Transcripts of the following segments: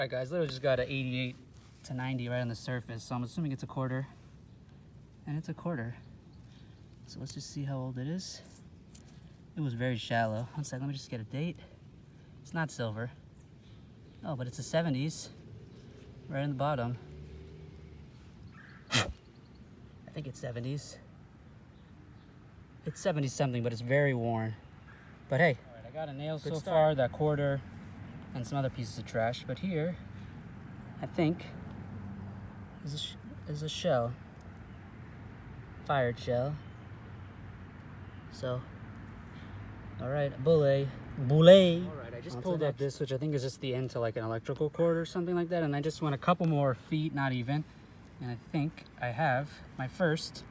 Alright guys, literally just got an 88 to 90 right on the surface, so I'm assuming it's a quarter. And it's a quarter. So let's just see how old it is. It was very shallow. One second, let me just get a date. It's not silver. Oh, but it's the 70s. Right in the bottom. I think it's 70s. It's 70 something, but it's very worn. But hey, alright, I got a nail so far, that quarter, and some other pieces of trash. But here, I think, is a shell. Fired shell. So, alright, Alright, I just pulled up this, which I think is just the end to like an electrical cord or something like that. And I just went a couple more feet, not even. And I think I have my first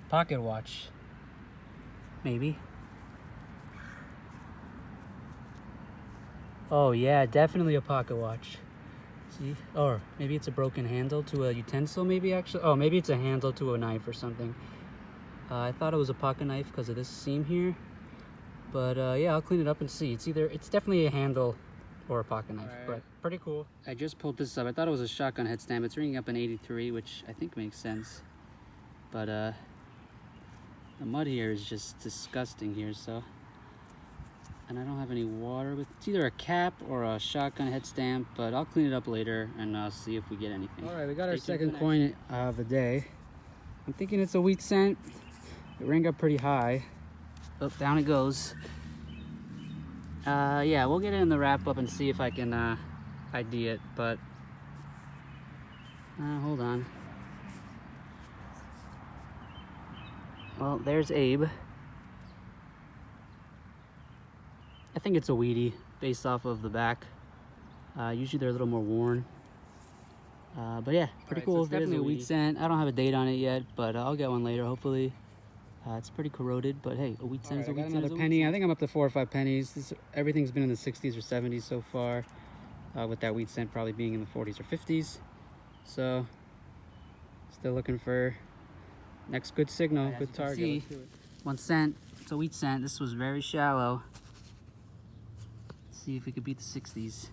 pocket watch. Maybe. Oh yeah, definitely a pocket watch. See? Or maybe it's a broken handle to a utensil, maybe actually. Oh, maybe it's a handle to a knife or something. I thought it was a pocket knife because of this seam here. But yeah, I'll clean it up and see. It's definitely a handle or a pocket knife, but pretty cool. I just pulled this up. I thought it was a shotgun head stamp. It's ringing up an 83, which I think makes sense. But the mud here is just disgusting here, so. And I don't have any water with, it's either a cap or a shotgun head stamp, but I'll clean it up later and I'll see if we get anything. All right, we got our second coin of the day. I'm thinking it's a wheat cent. It rang up pretty high. Oh, down it goes. Yeah, we'll get it in the wrap up and see if I can ID it, but hold on. Well, there's Abe. I think it's a Wheatie based off of the back. Usually they're a little more worn. But yeah, pretty cool. So it's definitely a wheat cent. I don't have a date on it yet, but I'll get one later, hopefully. It's pretty corroded, but hey, a wheat cent is a wheat cent. Another penny. I think I'm up to 4 or 5 pennies. Everything's been in the 60s or 70s so far, with that wheat cent probably being in the 40s or 50s. So, still looking for next good signal, good target. See, 1 cent. It's a wheat cent. This was very shallow. Let's see if we could beat the 60s.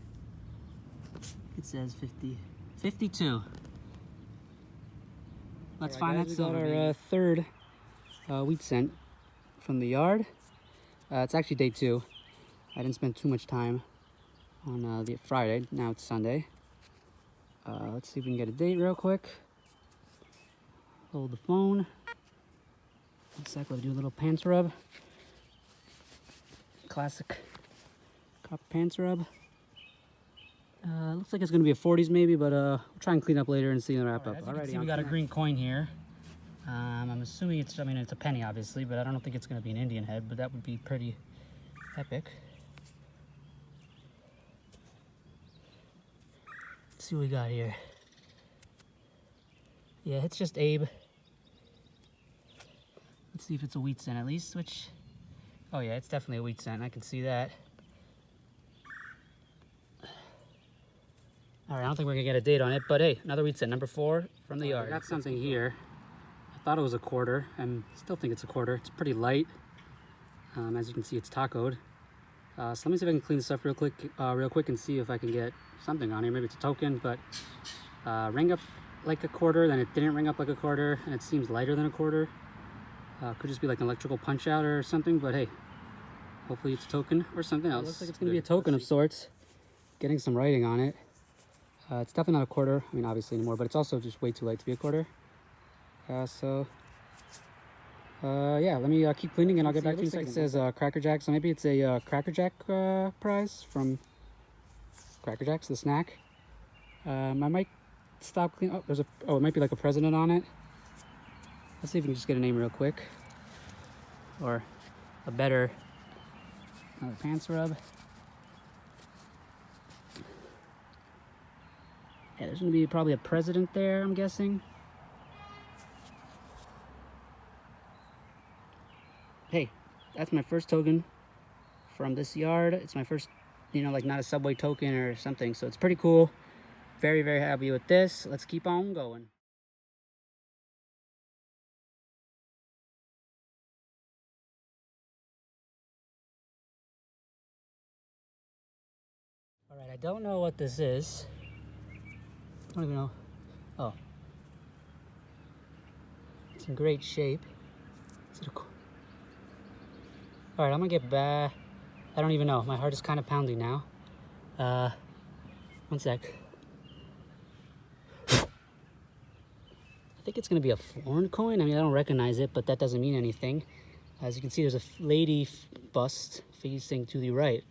It says 50. 52. Let's find that silver. We got our third wheat cent from the yard. It's actually day 2. I didn't spend too much time on the Friday. Now it's Sunday. Let's see if we can get a date real quick. Hold the phone. 1 sec, let's do a little pants rub. Classic copper pants rub. Looks like it's going to be a 40s maybe, but we'll try and clean up later and see the wrap up. Alrighty, we got a green coin here. I'm assuming it's a penny obviously, but I don't think it's going to be an Indian head, but that would be pretty epic. Let's see what we got here. Yeah, it's just Abe. Let's see if it's a wheat cent at least, which, oh yeah, it's definitely a wheat cent. I can see that. All right, I don't think we're gonna get a date on it, but hey, another wheat cent, number 4 from the yard. I got something here. I thought it was a quarter, and still think it's a quarter. It's pretty light. As you can see, it's tacoed. So let me see if I can clean this up real quick and see if I can get something on here. Maybe it's a token, but rang up like a quarter, then it didn't ring up like a quarter, and it seems lighter than a quarter. Could just be like an electrical punch out or something, but hey, hopefully it's a token or something else. It looks like it's gonna be a token of sorts. Getting some writing on it. It's definitely not a quarter, I mean obviously anymore, but it's also just way too light to be a quarter. Yeah, let me keep cleaning and I'll get back to you in a second. It says Cracker Jack, so maybe it's a Cracker Jack prize from Cracker Jacks, the snack. I might stop cleaning. Oh, it might be like a president on it. Let's see if we can just get a name real quick. Or a better, another pants rub. Yeah, there's gonna be probably a president there, I'm guessing. Hey, that's my first token from this yard. It's my first, like not a Subway token or something, so it's pretty cool. Very, very happy with this. Let's keep on going. All right, I don't know what this is. I don't even know. Oh. It's in great shape. Alright, I'm gonna get back. I don't even know. My heart is kind of pounding now. 1 sec. I think it's gonna be a foreign coin. I mean, I don't recognize it, but that doesn't mean anything. As you can see, there's a lady bust facing to the right.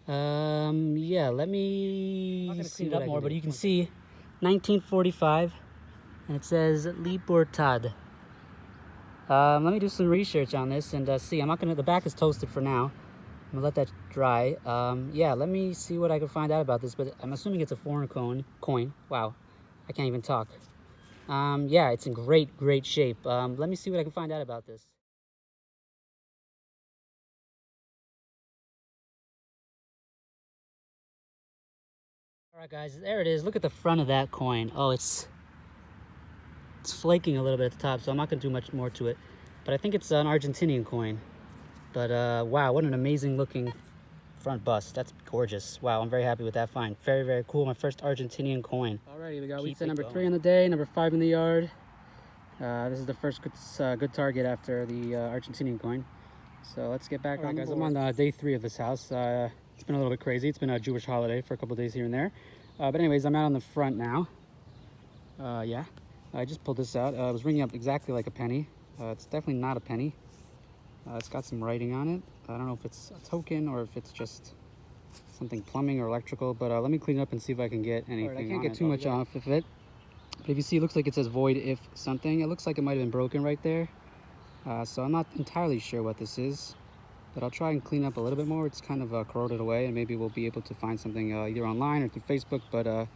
Yeah, let me see it up more, but you can see 1945, and it says Libertad. Let me do some research on this and see. I'm not gonna. The back is toasted for now. I'm gonna let that dry. Yeah, let me see what I can find out about this. But I'm assuming it's a foreign coin. Wow, I can't even talk. Yeah, it's in great shape. Let me see what I can find out about this. All right, guys, there it is. Look at the front of that coin. Oh, it's flaking a little bit at the top, so I'm not gonna do much more to it. But I think it's an Argentinian coin. But wow, what an amazing looking front bust. That's gorgeous. Wow, I'm very happy with that find. Very cool. My first Argentinian coin. Alrighty, we got wheat set number 3 on the day, number 5 in the yard. This is the first good target after the Argentinian coin. So let's get back on, guys. I'm on day 3 of this house. It's been a little bit crazy. It's been a Jewish holiday for a couple days here and there. But anyways, I'm out on the front now. Yeah, I just pulled this out. It was ringing up exactly like a penny. It's definitely not a penny. It's got some writing on it. I don't know if it's a token or if it's just something plumbing or electrical, but let me clean it up and see if I can get anything. Right, I can't get too much off of it. But if you see, it looks like it says void if something. It looks like it might have been broken right there. So I'm not entirely sure what this is, but I'll try and clean up a little bit more. It's kind of corroded away, and maybe we'll be able to find something either online or through Facebook. But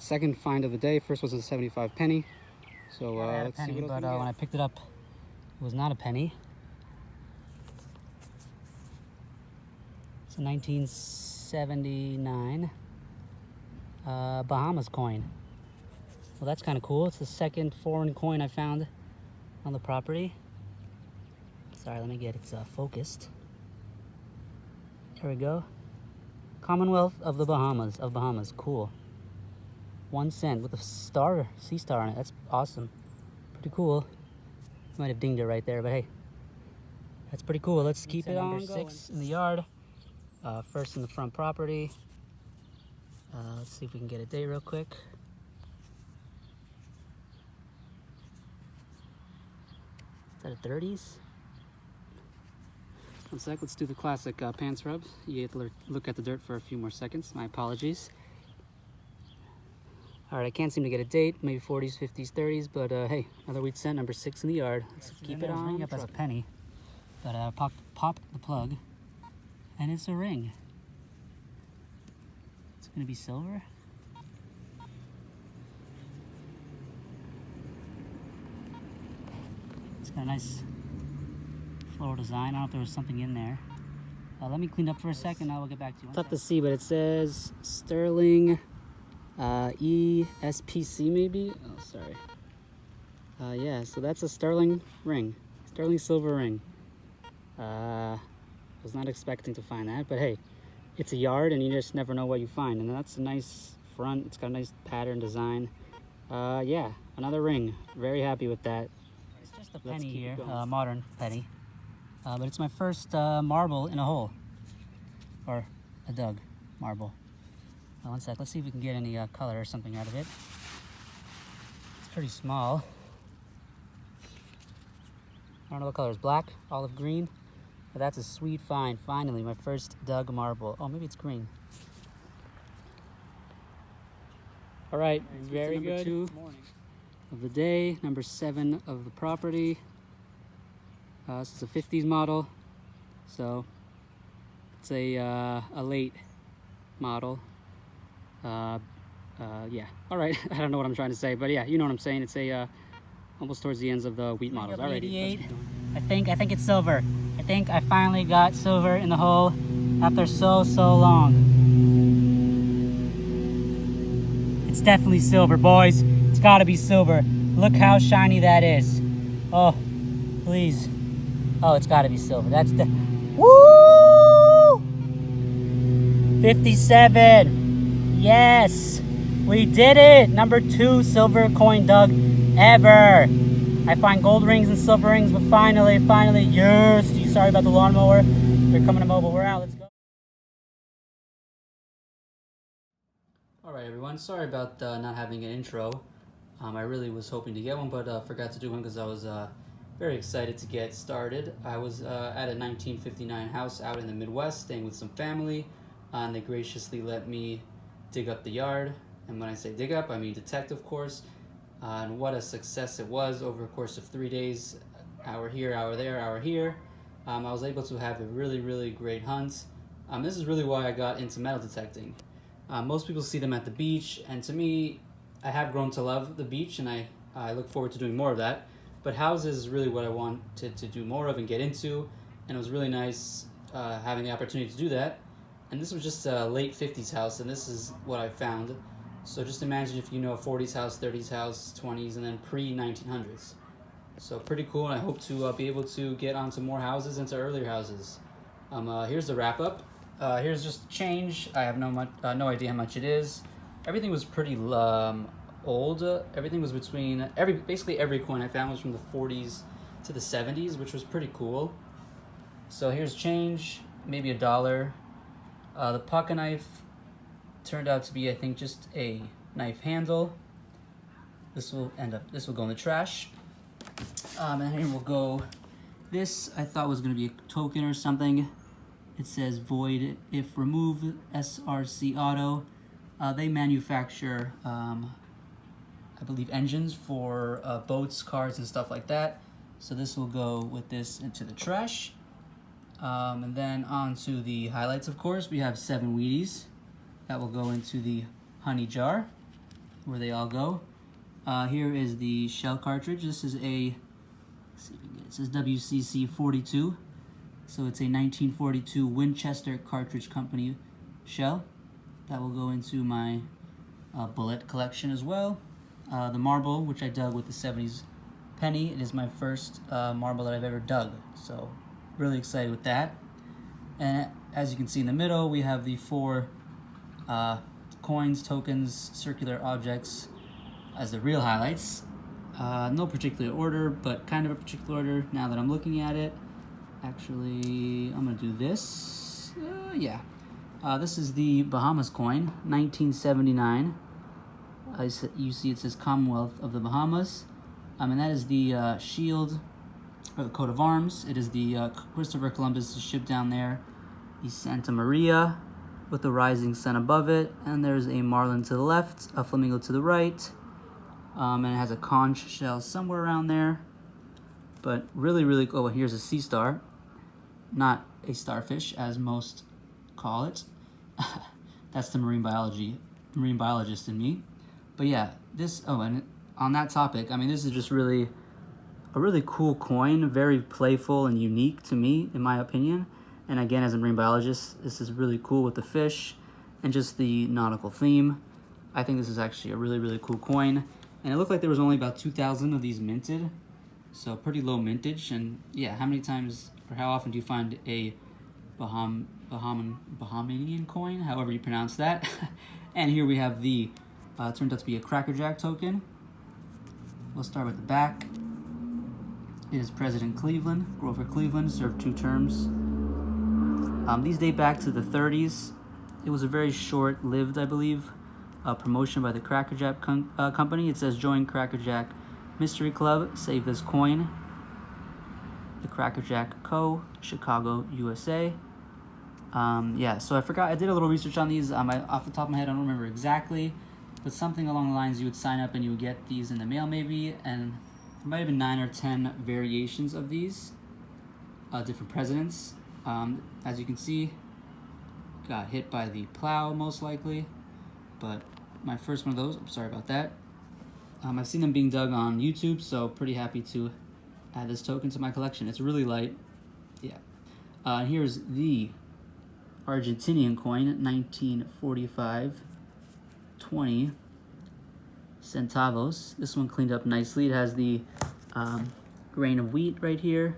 second find of the day. First was a 75 penny. So let's see what else we get. When I picked it up, it was not a penny. It's a 1979 Bahamas coin. Well, that's kind of cool. It's the second foreign coin I found on the property. Sorry, let me get it focused. There we go. Commonwealth of the Bahamas. Cool. 1 cent with a star, sea star on it. That's awesome. Pretty cool. Might have dinged it right there, but hey, that's pretty cool. Let's keep it on. Number 6 in the yard. First in the front property. Let's see if we can get a date real quick. Is that a 30s? 1 sec, let's do the classic pants rub. You have to look at the dirt for a few more seconds. My apologies. Alright, I can't seem to get a date. Maybe 40s, 50s, 30s, but hey, another wheat cent, number 6 in the yard. Let's keep it on. Ring up as a penny, but pop the plug, and it's a ring. It's gonna be silver. It's got a nice floral design. I don't know if there was something in there. Let me clean up for a second. I will get back to you. Tough to see, but it says sterling ESPC maybe. Oh, sorry. Yeah, so that's a sterling ring, sterling silver ring. Was not expecting to find that, but hey, it's a yard, and you just never know what you find. And that's a nice front. It's got a nice pattern design. Yeah, another ring. Very happy with that. It's just a penny here, modern penny. But it's my first marble in a hole, or a dug marble. 1 sec, let's see if we can get any color or something out of it. It's pretty small. I don't know what color is, black, olive green. But that's a sweet find. Finally, my first dug marble. Oh, maybe it's green. All right, very good. 2 of the day, number 7 of the property. This is a 50s model, so it's a late model. Yeah. All right. I don't know what I'm trying to say, but yeah, you know what I'm saying. It's a almost towards the ends of the wheat models. All right. 88. I think it's silver. I think I finally got silver in the hole after so long. It's definitely silver, boys. It's got to be silver. Look how shiny that is. Oh, please. Oh, it's got to be silver. That's the woo! 57. Yes. We did it! Number 2 silver coin dug ever. I find gold rings and silver rings, but finally, yes! Sorry about the lawnmower. They're coming to mobile. We're out. Let's go. Alright everyone, sorry about not having an intro. I really was hoping to get one, but forgot to do one because I was very excited to get started. I was at a 1959 house out in the Midwest, staying with some family, and they graciously let me dig up the yard. And when I say dig up, I mean detect, of course. And what a success it was over a course of 3 days, hour here, hour there, hour here. I was able to have a really great hunt. This is really why I got into metal detecting. Most people see them at the beach, and to me, I have grown to love the beach, and I look forward to doing more of that. But houses is really what I wanted to do more of and get into, and it was really nice having the opportunity to do that. And this was just a late 50s house, and this is what I found. So just imagine if you know a 40s house, 30s house, 20s, and then pre-1900s. So pretty cool, and I hope to be able to get onto more houses and to earlier houses. Here's the wrap up. Here's just change. I have no idea how much it is. Everything was pretty old. Everything was between basically every coin I found was from the 40s to the 70s, which was pretty cool. So here's change, maybe $1. The pocket knife turned out to be, I think, just a knife handle. This will go in the trash. And here we'll go. This I thought was going to be a token or something. It says void if removed, SRC Auto. They manufacture, I believe, engines for boats, cars, and stuff like that. So this will go with this into the trash. And then on to the highlights, of course. We have 7 Wheaties. That will go into the honey jar, where they all go. Here is the shell cartridge. This is a, let's see if we can get it. It says WCC 42. So it's a 1942 Winchester Cartridge Company shell. That will go into my bullet collection as well. The marble, which I dug with the 70s penny. It is my first marble that I've ever dug. So really excited with that. And as you can see in the middle, we have the 4 coins, tokens, circular objects as the real highlights. No particular order, but kind of a particular order now that I'm looking at it. Actually, I'm gonna do this. Yeah. This is the Bahamas coin, 1979. You see it says Commonwealth of the Bahamas. And that is the shield, or the coat of arms. It is the Christopher Columbus ship down there, the Santa Maria, with the rising sun above it. And there's a marlin to the left, a flamingo to the right. And it has a conch shell somewhere around there. But really cool. Oh, here's a sea star. Not a starfish, as most call it. That's the marine biologist in me. But yeah, and on that topic, I mean, this is just really a really cool coin, very playful and unique to me, in my opinion. And again, as a marine biologist, this is really cool with the fish and just the nautical theme. I think this is actually a really cool coin. And it looked like there was only about 2,000 of these minted. So pretty low mintage. And yeah, how many times or how often do you find a Bahamian coin, however you pronounce that? And here we have the, turned out to be a Cracker Jack token. We'll start with the back. It is President Cleveland, Grover Cleveland, served 2 terms. These date back to the 30s. It was a very short-lived, I believe, promotion by the Cracker Jack company. It says, join Cracker Jack Mystery Club, save this coin. The Cracker Jack Co., Chicago, USA. Yeah, so I did a little research on these. Off the top of my head, I don't remember exactly, but something along the lines, you would sign up and you would get these in the mail maybe, and there might have been 9 or 10 variations of these, different presidents. As you can see, got hit by the plow most likely, but my first one of those, I'm sorry about that. I've seen them being dug on YouTube, so pretty happy to add this token to my collection. It's really light. Yeah. Here's the Argentinian coin, 1945, 20 centavos. This one cleaned up nicely. It has the grain of wheat right here,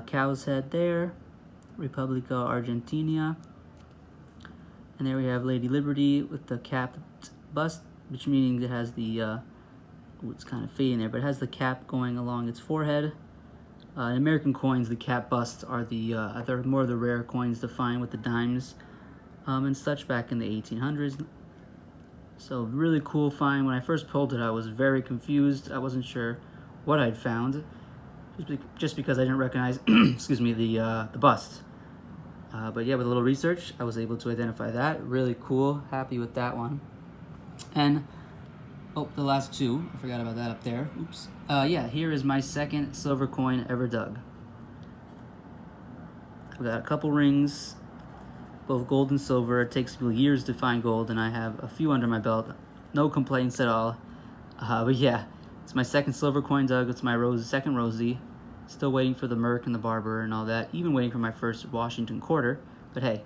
cow's head there, Republica Argentina. And there we have Lady Liberty with the capped bust, which meaning it has the, ooh, it's kind of fading there, but it has the cap going along its forehead. In American coins, the cap busts are they're more of the rare coins to find with the dimes and such back in the 1800s. So really cool find. When I first pulled it, I was very confused. I wasn't sure what I'd found, just because I didn't recognize, excuse me, the bust. But yeah, with a little research, I was able to identify that. Really cool. Happy with that one. And oh, the last two. I forgot about that up there. Oops. Yeah, here is my second silver coin ever dug. I've got a couple rings, both gold and silver. It takes me years to find gold, and I have a few under my belt. No complaints at all. But yeah, it's my second silver coin dug. It's my second Rosie. Still waiting for the Merc and the Barber and all that. Even waiting for my first Washington quarter. But hey,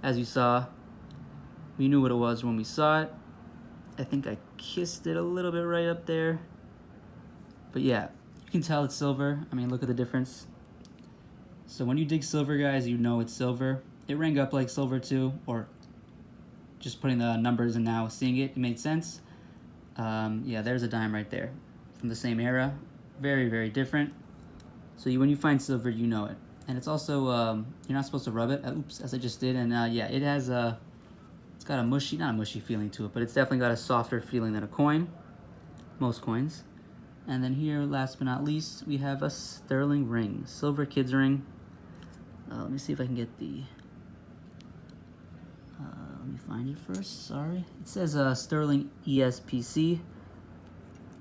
as you saw, we knew what it was when we saw it. I think I kissed it a little bit right up there. But yeah, you can tell it's silver. I mean, look at the difference. So when you dig silver, guys, you know it's silver. It rang up like silver too, or just putting the numbers and now seeing it, it made sense. Yeah, there's a dime right there from the same era. Very, very different. So when you find silver, you know it. And it's also, you're not supposed to rub it, oops, as I just did. And yeah, it has it's got a mushy, not a mushy feeling to it, but it's definitely got a softer feeling than a coin, most coins. And then here, last but not least, we have a sterling ring, silver kid's ring. Let me see if I can get the, let me find it first, sorry. It says sterling ESPC,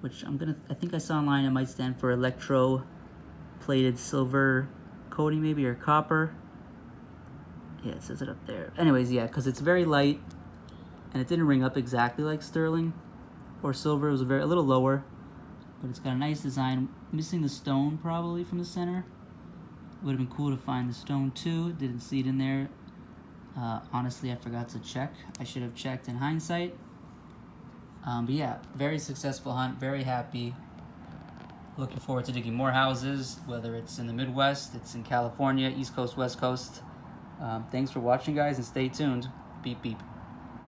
which I think I saw online, it might stand for electro plated silver coating maybe, or copper. Yeah, it says it up there. Anyways, yeah, because it's very light, and it didn't ring up exactly like sterling or silver. It was a little lower, but it's got a nice design. Missing the stone probably from the center. Would have been cool to find the stone too. Didn't see it in there. Honestly, I forgot to check. I should have checked in hindsight. But yeah, very successful hunt. Very happy. Looking forward to digging more houses, whether it's in the Midwest, it's in California, East Coast, West Coast. Thanks for watching, guys, and stay tuned. Beep, beep.